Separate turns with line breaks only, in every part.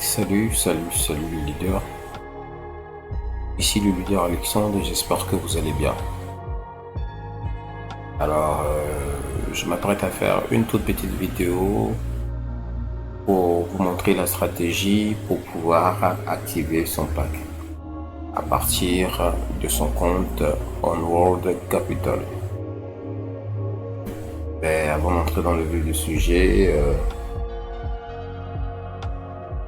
Salut les leaders. Ici le leader Alexandre et j'espère que vous allez bien. Alors, je m'apprête à faire une toute petite vidéo pour vous montrer la stratégie pour pouvoir activer son pack à partir de son compte Onward Capital. Mais avant d'entrer dans le vif du sujet,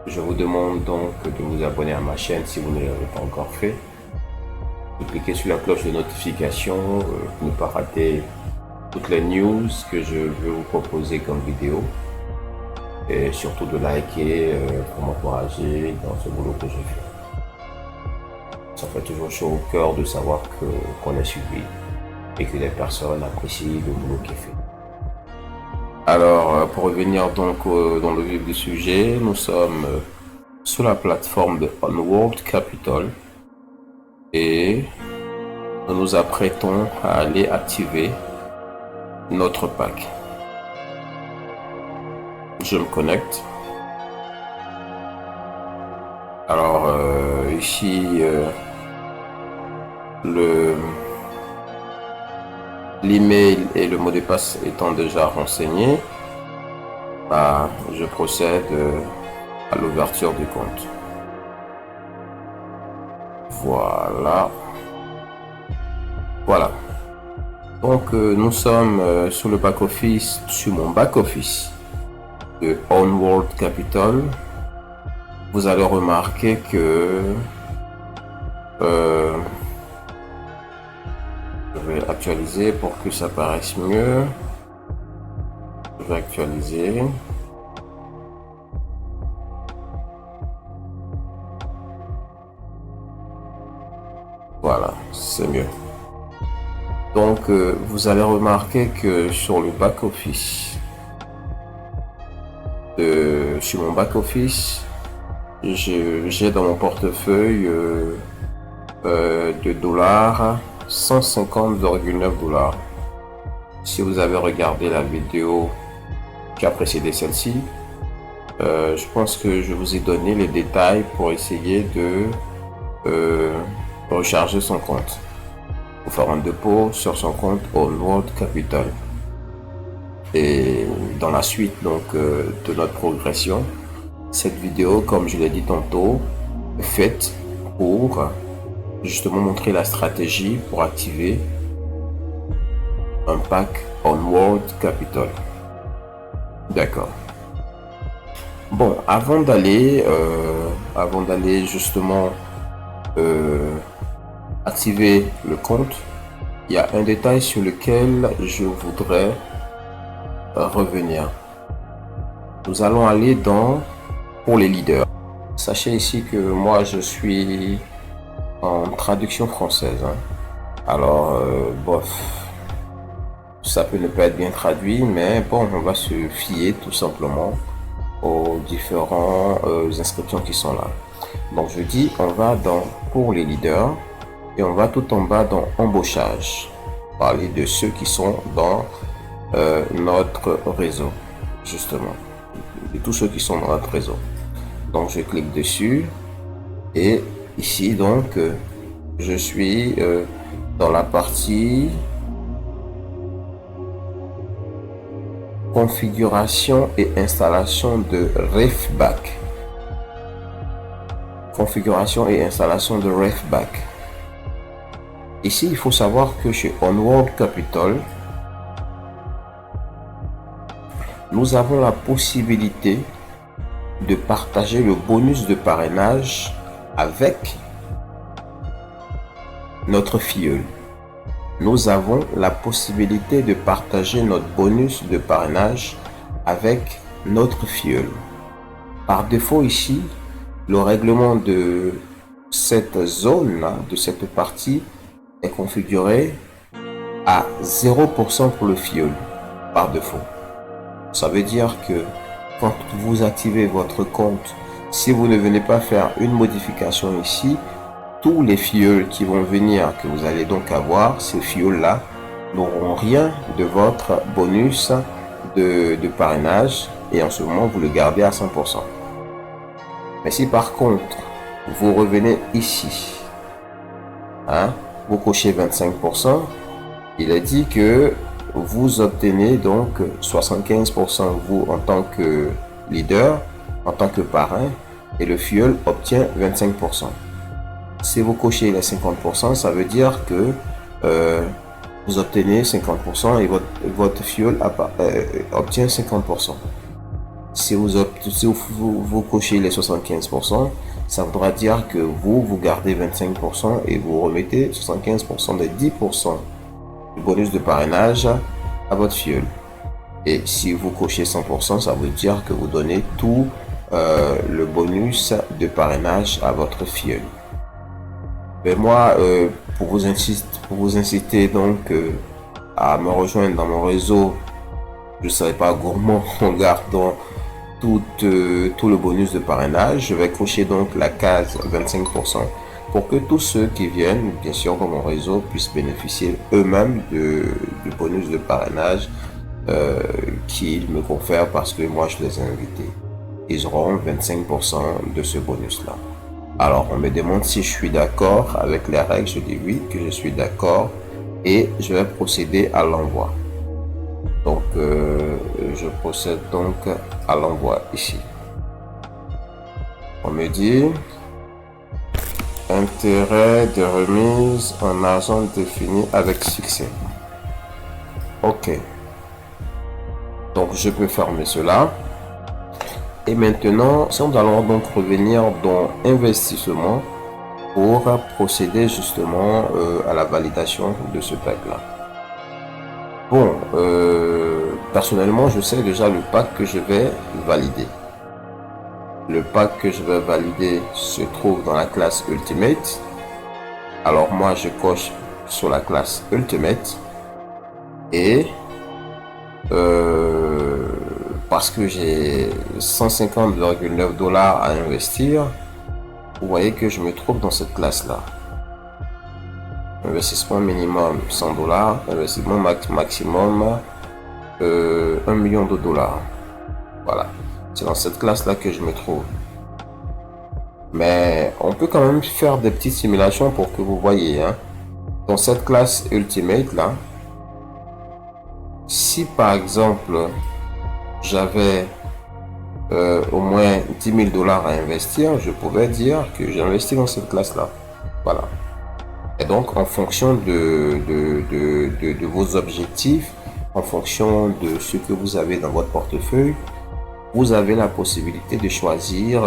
je vous demande donc de vous abonner à ma chaîne si vous ne l'avez pas encore fait. De cliquer sur la cloche de notification pour ne pas rater toutes les news que je vais vous proposer comme vidéo. Et surtout de liker pour m'encourager dans ce boulot que je fais. Ça fait toujours chaud au cœur de savoir qu'on est suivi et que les personnes apprécient le boulot qui est fait. Alors, pour revenir donc dans le vif du sujet, nous sommes sur la plateforme de Onward Capital et nous nous apprêtons à aller activer notre pack. Je me connecte. Alors ici l'email et le mot de passe étant déjà renseignés, je procède à l'ouverture du compte. Voilà. Donc nous sommes sur le back office, sur mon back office de Onward Capital. Vous allez remarquer que je vais actualiser pour que ça paraisse mieux. Je vais actualiser. Voilà, c'est mieux. Donc vous allez remarquer que sur le back office, sur mon back office, j'ai dans mon portefeuille de dollars 150,9 $. Si vous avez regardé la vidéo qui a précédé celle-ci, je pense que je vous ai donné les détails pour essayer de recharger son compte, pour faire un dépôt sur son compte Onward Capital. Et dans la suite donc de notre progression, cette vidéo, comme je l'ai dit tantôt, est faite pour justement montrer la stratégie pour activer un pack Onward Capital. D'accord. Bon, avant d'aller justement activer le compte, il y a un détail sur lequel je voudrais revenir. Nous allons aller pour les leaders. Sachez ici que moi je suis en traduction française, hein. Alors bof, ça peut ne pas être bien traduit, mais bon, on va se fier tout simplement aux différentes inscriptions qui sont là. Donc je dis, on va pour les leaders et on va tout en bas dans embauchage, parler de ceux qui sont dans notre réseau, justement, de tous ceux qui sont dans notre réseau. Donc je clique dessus et ici donc je suis dans la partie configuration et installation de Refback. Configuration et installation de Refback. Ici, il faut savoir que chez Onward Capital, nous avons la possibilité de partager le bonus de parrainage avec notre filleul. Nous avons la possibilité de partager notre bonus de parrainage avec notre filleul. Par défaut ici, le règlement de cette zone-là, de cette partie, est configuré à 0% pour le filleul, par défaut. Ça veut dire que quand vous activez votre compte, si vous ne venez pas faire une modification ici, tous les filleuls qui vont venir, que vous allez donc avoir, ces filleuls-là n'auront rien de votre bonus de parrainage et en ce moment vous le gardez à 100%. Mais si par contre, vous revenez ici, hein, vous cochez 25%, il est dit que vous obtenez donc 75% vous en tant que leader, en tant que parrain, et le fuel obtient 25%. Si vous cochez les 50%, ça veut dire que vous obtenez 50% et votre fuel obtient 50%. Si vous cochez les 75%, ça voudra dire que vous gardez 25% et vous remettez 75% des 10% du bonus de parrainage à votre fuel. Et si vous cochez 100%, ça veut dire que vous donnez tout le bonus de parrainage à votre fuel. Mais moi, pour vous inciter donc à me rejoindre dans mon réseau, je ne serai pas gourmand en gardant tout le bonus de parrainage. Je vais cocher donc la case 25% pour que tous ceux qui viennent, bien sûr, dans mon réseau, puissent bénéficier eux-mêmes du bonus de parrainage qu'ils me confèrent parce que moi, je les ai invités. Ils auront 25% de ce bonus-là. Alors, on me demande si je suis d'accord avec les règles. Je dis oui, que je suis d'accord et je vais procéder à l'envoi. Donc, je procède donc à l'envoi ici. On me dit intérêt de remise en argent défini avec succès. OK. Donc, je peux fermer cela. Et maintenant, nous allons donc revenir dans investissement pour procéder justement à la validation de ce pack-là. Bon, personnellement, je sais déjà le pack que je vais valider. Le pack que je vais valider se trouve dans la classe Ultimate. Alors moi, je coche sur la classe Ultimate et parce que j'ai 150,9 $ à investir, vous voyez que je me trouve dans cette classe-là. Investissement minimum 100 $, investissement maximum 1 million de $. Voilà, c'est dans cette classe-là que je me trouve. Mais on peut quand même faire des petites simulations pour que vous voyez. Hein. Dans cette classe Ultimate là, si par exemple j'avais au moins 10 000 $ à investir, je pouvais dire que j'investis dans cette classe-là. Voilà. Et donc, en fonction de vos objectifs, en fonction de ce que vous avez dans votre portefeuille, vous avez la possibilité de choisir,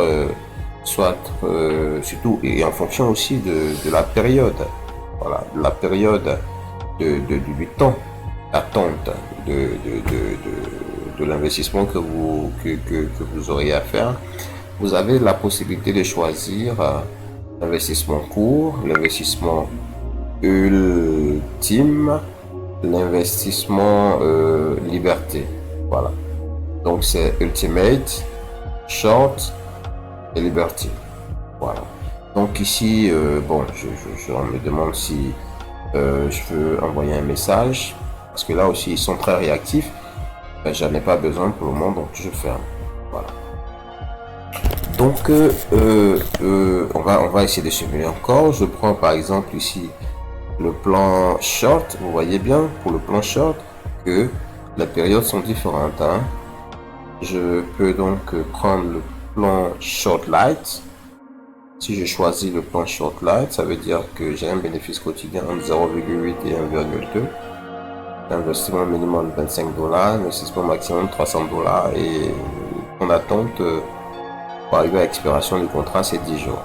surtout, et en fonction aussi de la période. Voilà, de la période du temps d'attente de l'investissement que vous auriez à faire. Vous avez la possibilité de choisir l'investissement court, l'investissement ultime, l'investissement liberté. Voilà. Donc c'est Ultimate, Short et Liberty. Voilà. Donc ici, bon, je me demande si je veux envoyer un message. Parce que là aussi, ils sont très réactifs. Ben, j'en ai pas besoin pour le moment, donc je ferme. Voilà. Donc, on va essayer de simuler encore. Je prends par exemple ici le plan short. Vous voyez bien pour le plan short que les périodes sont différentes. Hein. Je peux donc prendre le plan short light. Si je choisis le plan short light, ça veut dire que j'ai un bénéfice quotidien entre 0,8 et 1,2. Investissement minimum 25 $, investissement maximum 300 $ et en attente pour arriver à l'expiration du contrat, c'est 10 jours.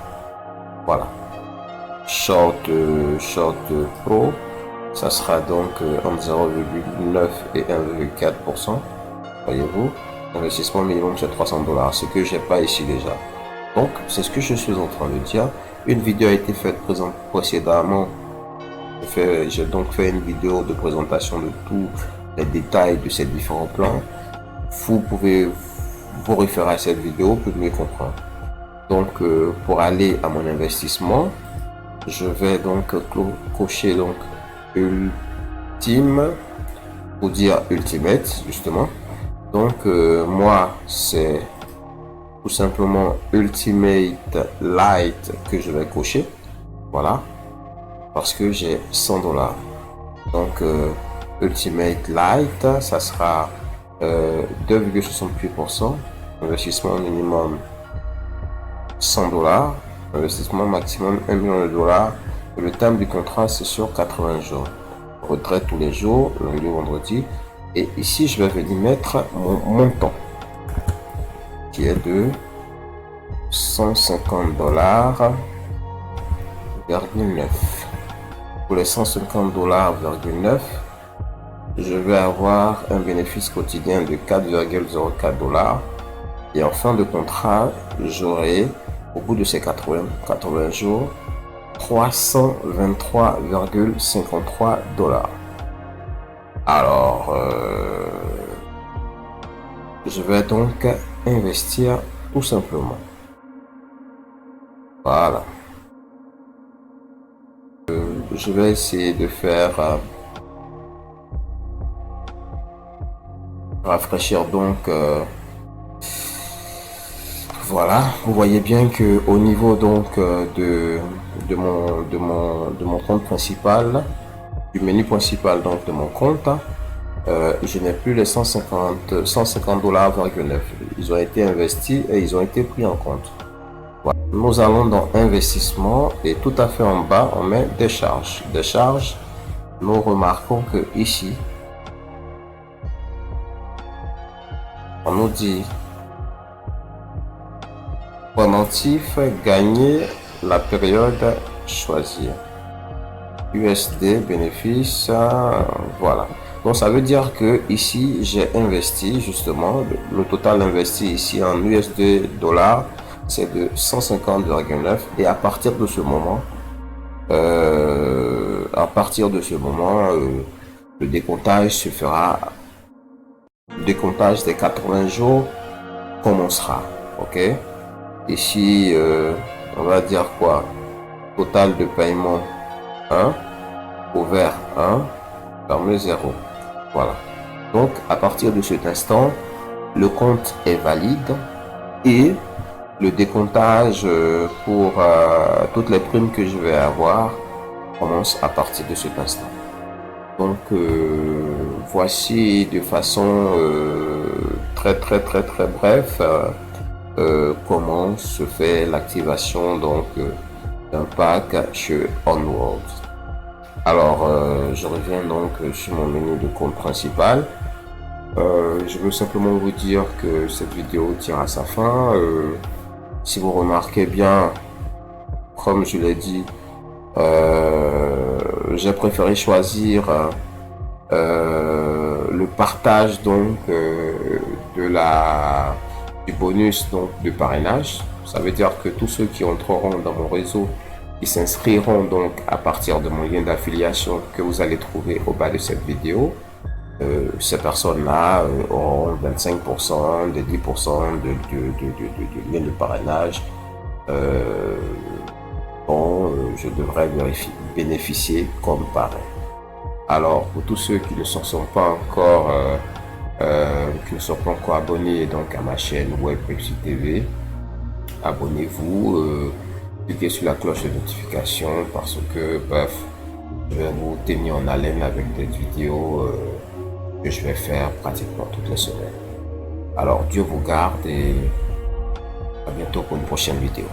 Voilà. Short Pro, ça sera donc entre 0,9 et 1,4%. Voyez-vous, investissement minimum c'est 300 $, ce que j'ai pas ici déjà. Donc, c'est ce que je suis en train de dire. Une vidéo a été faite précédemment. J'ai donc fait une vidéo de présentation de tous les détails de ces différents plans. Vous pouvez vous référer à cette vidéo pour mieux comprendre. Donc, pour aller à mon investissement, je vais donc cocher donc Ultime pour dire Ultimate justement. Donc, moi, c'est tout simplement Ultimate Light que je vais cocher. Voilà, parce que j'ai 100 $. Donc Ultimate Light, ça sera 2,68%, investissement minimum 100 $, investissement maximum 1 million de $. Et le terme du contrat, c'est sur 80 jours. Retrait tous les jours, lundi au vendredi. Et ici, je vais venir mettre mon montant qui est de 150 $,9. Pour les 150 $,9, je vais avoir un bénéfice quotidien de 4,04 $. Et en fin de contrat, j'aurai, au bout de ces 80 jours, 323,53 $. Alors, je vais donc investir tout simplement. Voilà. Je vais essayer de faire rafraîchir donc voilà, vous voyez bien que au niveau donc de mon compte principal, du menu principal donc de mon compte, je n'ai plus les 150 $,9. Ils ont été investis et ils ont été pris en compte. Voilà. Nous allons dans investissement et tout à fait en bas on met des charges. Des charges, nous remarquons que ici on nous dit pendentif gagner la période choisie. USD bénéfice, voilà. Donc ça veut dire que ici j'ai investi justement le total investi ici en USD dollars, c'est de 150,9 et à partir de ce moment, le décomptage se fera. Le décomptage des 80 jours commencera. Ok. Ici, on va dire quoi? Total de paiement 1, ouvert 1, fermé 0. Voilà. Donc, à partir de cet instant, le compte est valide et le décomptage pour toutes les primes que je vais avoir commence à partir de cet instant. Donc, voici de façon très bref comment se fait l'activation donc d'un pack chez Onworld. Alors je reviens donc sur mon menu de compte principal. Je veux simplement vous dire que cette vidéo tire à sa fin. Si vous remarquez bien, comme je l'ai dit, j'ai préféré choisir le partage donc du bonus donc de parrainage. Ça veut dire que tous ceux qui entreront dans mon réseau, qui s'inscriront donc à partir de mon lien d'affiliation que vous allez trouver au bas de cette vidéo, ces personnes-là auront 25%, de 10% de lien de parrainage dont je devrais bénéficier comme parrain. Alors pour tous ceux qui ne sont pas encore abonnés donc à ma chaîne Web Pepsi TV, abonnez-vous, cliquez sur la cloche de notification parce que bref, je vais vous tenir en haleine avec des vidéos que je vais faire pratiquement toutes les semaines. Alors Dieu vous garde et à bientôt pour une prochaine vidéo.